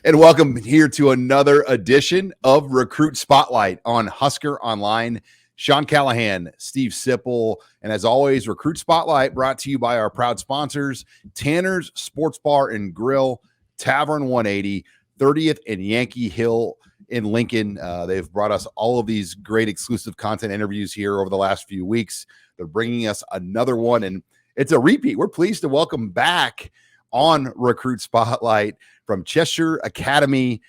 And welcome here to another edition of Recruit Spotlight on HuskerOnline. Sean Callahan, Steve Sipple, and as always, Recruit Spotlight brought to you by our proud sponsors, Tanner's Sports Bar and Grill, Tavern 180, 30th and Yankee Hill in Lincoln. They've brought us all of these great exclusive content interviews here over the last few weeks. They're bringing us another one, and it's a repeat. We're pleased to welcome back on Recruit Spotlight from Cheshire Academy.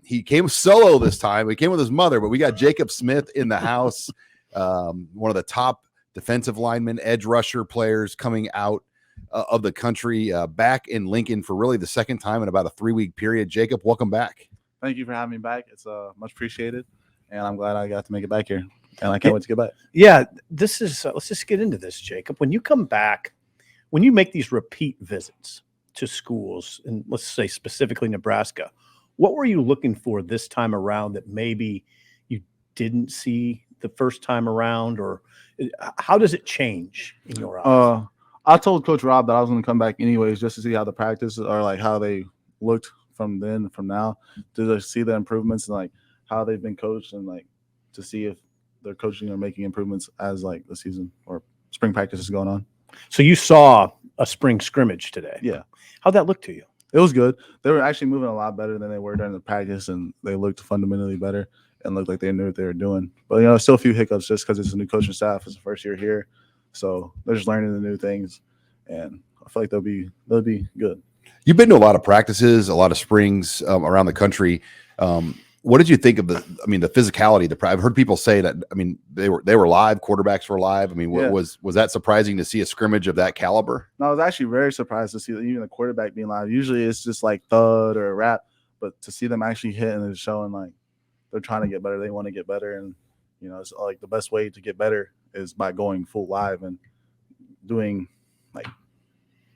He came solo this time. He came with his mother, but we got Jacob Smith in the house, one of the top defensive linemen, edge rusher players coming out of the country, back in Lincoln for really the second time in about a 3-week period. Jacob, welcome back. Thank you for having me back. It's much appreciated, and I'm glad I got to make it back here, and I can't wait to get back. Yeah, this is let's just get into this, Jacob. When you come back, when you make these repeat visits to schools, and let's say specifically Nebraska, what were you looking for this time around that maybe you didn't see the first time around, or how does it change in your eyes? I told Coach Rob that I was going to come back anyways just to see how the practice or like how they looked from then from now, to see the improvements and like how they've been coached, and like to see if they're coaching or making improvements as like the season or spring practice is going on. So you saw a spring scrimmage today. Yeah. How'd that look to you? It was good. They were actually moving a lot better than they were during the practice, and they looked fundamentally better and looked like they knew what they were doing. But, still a few hiccups just because it's a new coaching staff. It's the first year here. So they're just learning the new things, and I feel like they'll be good. You've been to a lot of practices, a lot of springs around the country. What did you think of the physicality? I've heard people say that, they were live, quarterbacks were live. Was that surprising to see a scrimmage of that caliber? No, I was actually very surprised to see that even the quarterback being live. Usually it's just like thud or a rap, but to see them actually hit and showing like they're trying to get better, they want to get better. And, it's like the best way to get better is by going full live and doing like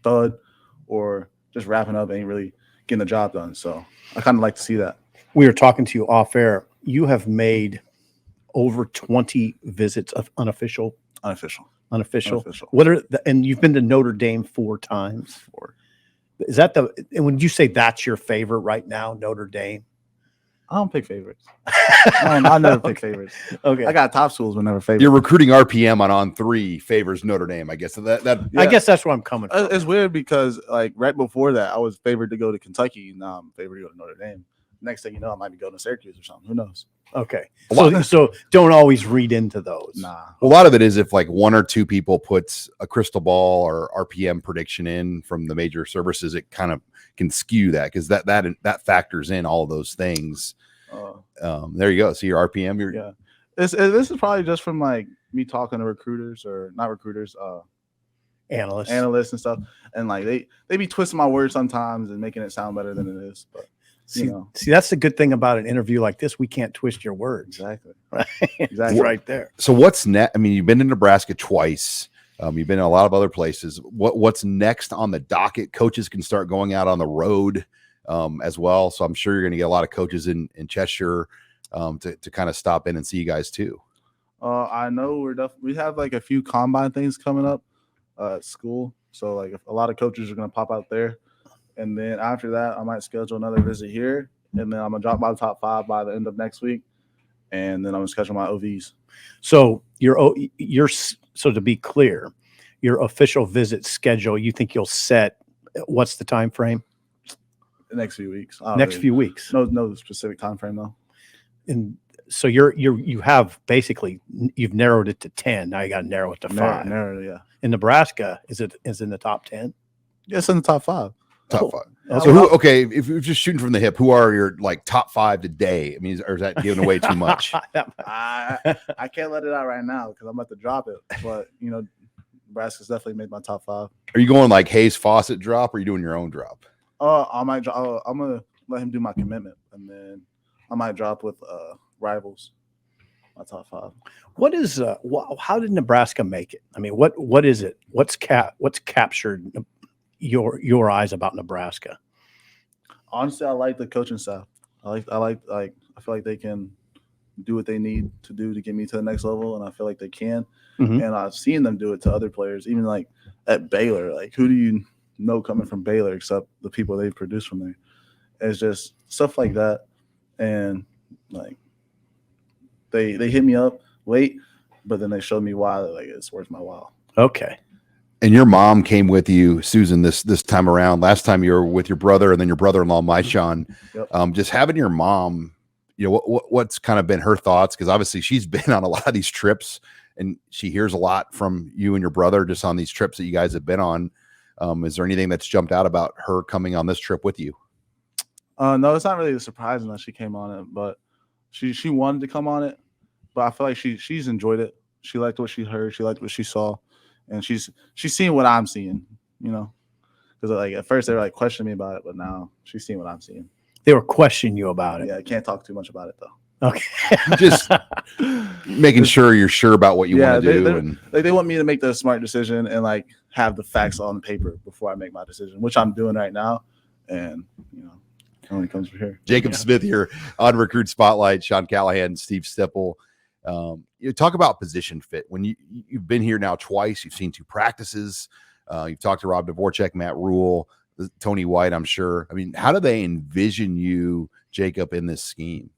thud or just wrapping up and really getting the job done. So I kind of like to see that. We were talking to you off air. You have made over 20 visits of unofficial. What are and you've been to Notre Dame 4 times. Is that and would you say that's your favorite right now, Notre Dame? I don't pick favorites. I never pick favorites. Okay. I got top schools, but never favorites. Your recruiting RPM on 3 favors Notre Dame, I guess. So I guess that's where I'm coming from. It's weird because like right before that, I was favored to go to Kentucky. Now I'm favored to go to Notre Dame. Next thing you know, I might be going to Syracuse or something. Who knows? Okay. So don't always read into those. Nah. A lot of it is if like 1 or 2 people puts a crystal ball or RPM prediction in from the major services, it kind of can skew that because that factors in all of those things. There you go. See your RPM. Yeah. This is probably just from like me talking to recruiters or not recruiters, analysts and stuff, and like they be twisting my words sometimes and making it sound better than it is, but. See, that's the good thing about an interview like this. We can't twist your words. Exactly. Right? Exactly. Right there. So what's next? You've been to Nebraska twice. You've been in a lot of other places. What's next on the docket? Coaches can start going out on the road as well. So I'm sure you're going to get a lot of coaches in Cheshire to kind of stop in and see you guys too. I know we have like a few combine things coming up at school. So like a lot of coaches are going to pop out there. And then after that, I might schedule another visit here. And then I'm going to drop my top 5 by the end of next week. And then I'm going to schedule my OVs. So so to be clear, your official visit schedule, you think you'll set, what's the time frame? The next few weeks. Few weeks. No specific time frame though. And so you have basically, you've narrowed it to 10. Now you got to narrow it to 5. Narrowed, yeah. In Nebraska, is in the top 10? Yeah, it's in the top 5. Top 5. So if you're just shooting from the hip, who are your like top 5 today? Or is that giving away too much? I can't let it out right now because I'm about to drop it. But Nebraska's definitely made my top 5. Are you going like Hayes Fawcett drop, or are you doing your own drop? I might drop. I'm gonna let him do my commitment, and then I might drop with rivals. My top 5. What is how did Nebraska make it? What is it? What's captured your eyes about Nebraska? Honestly, I like the coaching staff. I feel like they can do what they need to do to get me to the next level, and I feel like they can. Mm-hmm. And I've seen them do it to other players, even like at Baylor. Like, who do you know coming from Baylor except the people they've produced from there? It's just stuff like that, and like they hit me up late, but then they showed me why like it's worth my while. Okay. And your mom came with you, Susan, this time around. Last time you were with your brother, and then your brother-in-law, Sean. Yep. Just having your mom, you know, what's kind of been her thoughts? Because obviously she's been on a lot of these trips, and she hears a lot from you and your brother just on these trips that you guys have been on. Is there anything that's jumped out about her coming on this trip with you? No, it's not really surprising that she came on it, but she wanted to come on it. But I feel like she's enjoyed it. She liked what she heard. She liked what she saw, and she's seeing what I'm seeing. You know, because like at first they were like questioning me about it, but now she's seeing what I'm seeing. They were questioning you about it. Yeah, I can't talk too much about it though. Okay. Just making sure you're sure about what you want to do. And like they want me to make the smart decision and like have the facts on paper before I make my decision, which I'm doing right now. And you know, when it comes from here. Jacob Smith here on Recruit Spotlight. Sean Callahan, Steve Stipple. You talk about position fit. When you've been here now twice, you've seen 2 practices. You've talked to Rob Dvorak, Matt Rule, Tony White, I'm sure. I mean, how do they envision you, Jacob, in this scheme?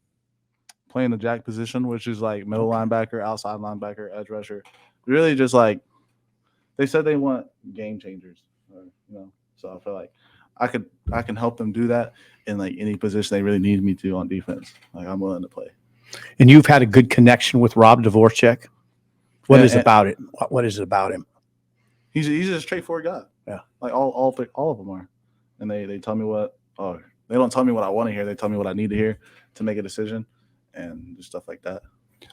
Playing the jack position, which is like middle linebacker, outside linebacker, edge rusher. Really just like they said they want game changers. You know, so I feel like I can help them do that in like any position they really need me to on defense. Like I'm willing to play. And you've had a good connection with Rob Dvorak. What is about it? What is it about him? He's a straightforward guy. Yeah, like all of them are, and they tell me what. Oh, they don't tell me what I want to hear. They tell me what I need to hear to make a decision, and just stuff like that.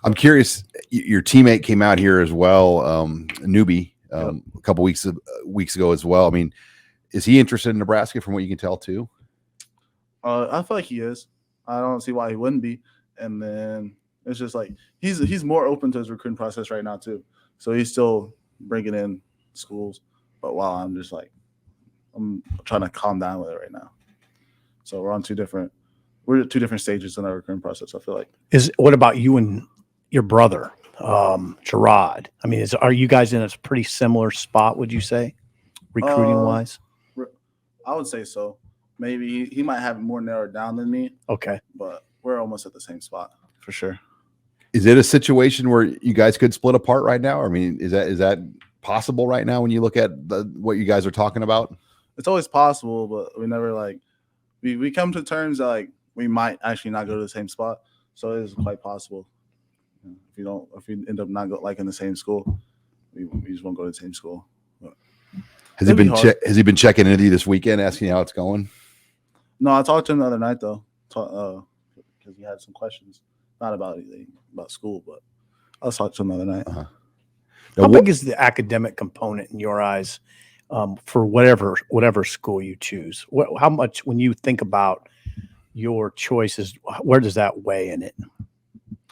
I'm curious. Your teammate came out here as well, Newbie, a couple weeks ago as well. I mean, is he interested in Nebraska from what you can tell too? I feel like he is. I don't see why he wouldn't be. And then it's just like he's more open to his recruiting process right now too. So he's still bringing in schools, but while I'm just like I'm trying to calm down with it right now. So we're at 2 different stages in our recruiting process. I feel like. What about you and your brother, Gerard? I mean, are you guys in a pretty similar spot? Would you say, recruiting wise? I would say so. Maybe he might have it more narrowed down than me. Okay, but we're almost at the same spot for sure. Is it a situation where you guys could split apart right now? I mean, is that possible right now when you look at what you guys are talking about? It's always possible, but we never like we come to terms that like we might actually not go to the same spot. So it is quite possible. If we end up not in the same school, we just won't go to the same school. But has he been checking into you this weekend, asking you how it's going? No, I talked to him the other night though. Because he had some questions, not about anything about school, but I was talking to him the other night. How big is the academic component in your eyes for whatever school you choose? How much, when you think about your choices, where does that weigh in it?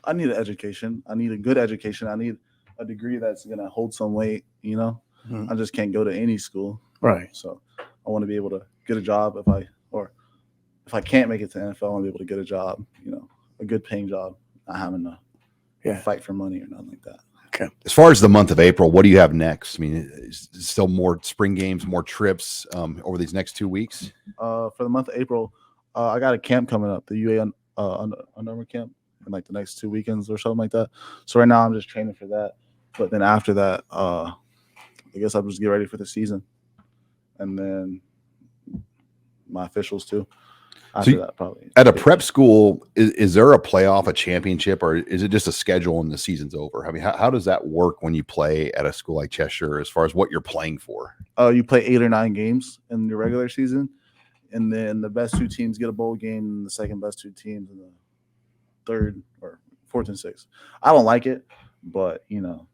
I need an education. I need a good education. I need a degree that's going to hold some weight, you know? I just can't go to any school. Right. So I want to be able to get a job if I can't make it to NFL, I want to be able to get a job, you know, a good paying job, not having to fight for money or nothing like that. Okay. As far as the month of April, what do you have next? I mean, is still more spring games, more trips over these next 2 weeks? For the month of April, I got a camp coming up, the UA Under Armour camp, in like the next 2 weekends or something like that. So right now I'm just training for that. But then after that, I guess I'll just get ready for the season. And then my officials too. After that, probably. At a prep school, is there a playoff, a championship, or is it just a schedule and the season's over? I mean, how does that work when you play at a school like Cheshire as far as what you're playing for? You play 8 or 9 games in your regular season, and then the best 2 teams get a bowl game, and the second best 2 teams in the 3rd or 4th and 6th. I don't like it, but, you know.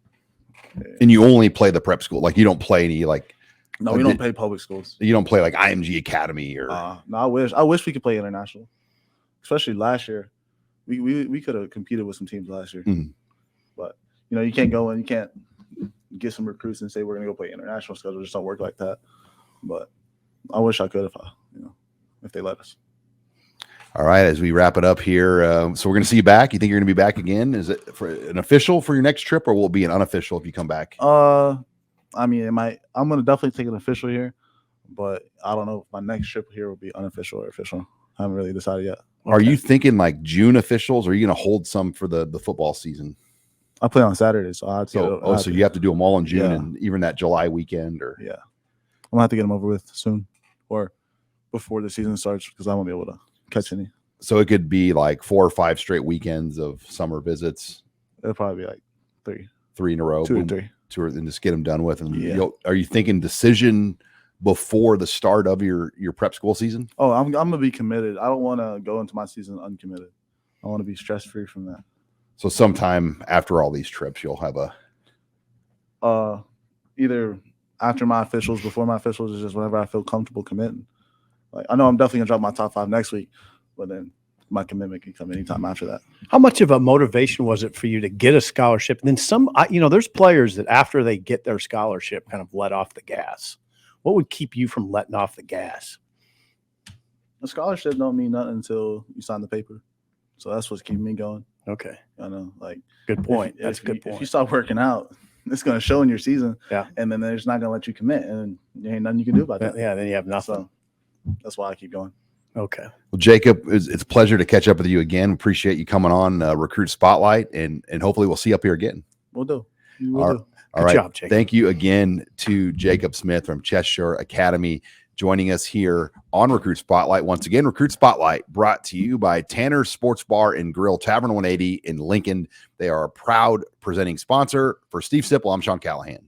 And you only play the prep school? Like, you don't play any, like. No, we don't play public schools. You don't play like IMG Academy or. No, I wish we could play international, especially last year. We could have competed with some teams last year, but you know you can't go and you can't get some recruits and say we're gonna go play international schedule. It just don't work like that. But I wish I could if they let us. All right, as we wrap it up here, so we're going to see you back. You think you're going to be back again? Is it for an official for your next trip, or will it be an unofficial if you come back? I mean, I'm going to definitely take an official here, but I don't know if my next trip here will be unofficial or official. I haven't really decided yet. Are you thinking like June officials, or are you going to hold some for the football season? I play on Saturday, so I have to. So you have to do them all in June Yeah. and even that July weekend, or Yeah, I'm gonna have to get them over with soon, or before the season starts, because I won't be able to catch any. so it could be like 4 or 5 straight weekends of summer visits, It'll probably be like 3 in a row, 2 or boom, 3. 2 and just get them done with. And Yeah. are you thinking decision before the start of your prep school season? Oh, I'm gonna be committed. I don't want to go into my season uncommitted. I want to be stress free from that. So sometime after all these trips, you'll have Either after my officials, before my officials, is just whenever I feel comfortable committing. Like, I know I'm definitely gonna drop my top 5 next week, but then my commitment can come anytime after that. How much of a motivation was it for you to get a scholarship? And then there's players that after they get their scholarship kind of let off the gas. What would keep you from letting off the gas? A scholarship don't mean nothing until you sign the paper. So that's what's keeping me going. Okay. I know, like, Good point. That's a good If point. you stop working out, it's going to show in your season. Yeah. And then they're just not going to let you commit, and there ain't nothing you can do about that. Yeah, then you have nothing. So that's why I keep going. Okay. well, Jacob, it's a pleasure to catch up with you again. Appreciate you coming on Recruit Spotlight, and hopefully we'll see you up here again. We'll do. All Good right. job, Jacob. Thank you again to Jacob Smith from Cheshire Academy joining us here on Recruit Spotlight. Once again, Recruit Spotlight brought to you by Tanner's Sports Bar and Grill, Tavern 180 in Lincoln. They are a proud presenting sponsor. For Steve Sipple, I'm Sean Callahan.